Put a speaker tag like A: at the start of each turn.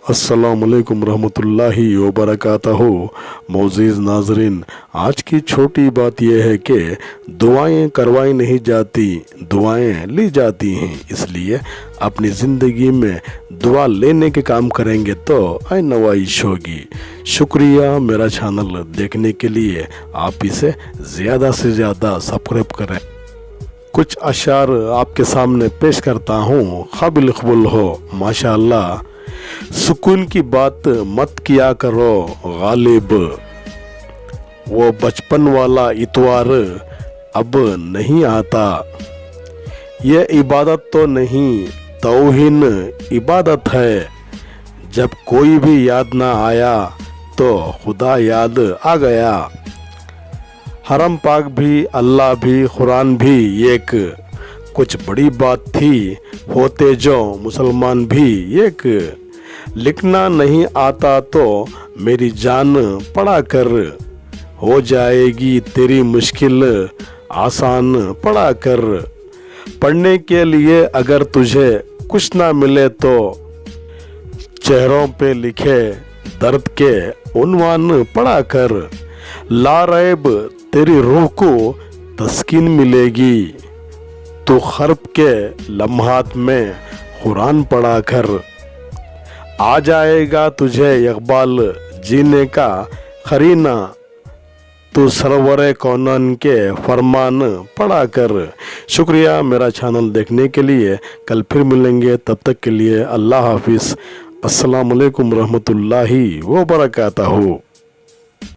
A: अस्सलाम वालेकुम रहमतुल्लाहि व बरकातहू। मोअज़्ज़िज़ नाज़रीन, आज की छोटी बात यह है कि दुआएं करवाई नहीं जाती, दुआएं ली जाती हैं। इसलिए अपनी ज़िंदगी में दुआ लेने के काम करेंगे तो नवाइश होगी। शुक्रिया मेरा चैनल देखने के लिए। आप इसे ज़्यादा से ज़्यादा सब्सक्राइब करें। कुछ अशार आपके सामने पेश करता हूँ, काबिल कबूल हो माशाअल्लाह। सुकून की बात मत किया करो गालिब, वो बचपन वाला इतवार अब नहीं आता। ये इबादत तो नहीं तौहीन इबादत है। जब कोई भी याद ना आया तो खुदा याद आ गया। हरम पाक भी, अल्लाह भी, कुरान भी एक कुछ बड़ी बात थी। होते जो मुसलमान भी एक। लिखना नहीं आता तो मेरी जान पढ़ा कर, हो जाएगी तेरी मुश्किल आसान पढ़ा कर। पढ़ने के लिए अगर तुझे कुछ ना मिले तो चेहरों पे लिखे दर्द के उन्वान पढ़ा कर। लारैब तेरी रूह को तस्कीन मिलेगी, तो खर्ब के लम्हात में कुरान पढ़ा कर। आ जाएगा तुझे इक़बाल जीने का करीना, तो सरवरे कौनन के फरमान पढ़ा कर। शुक्रिया मेरा चैनल देखने के लिए। कल फिर मिलेंगे, तब तक के लिए अल्लाह हाफिज़। अस्सलाम वालेकुम रहमतुल्लाहि व बरकातहू।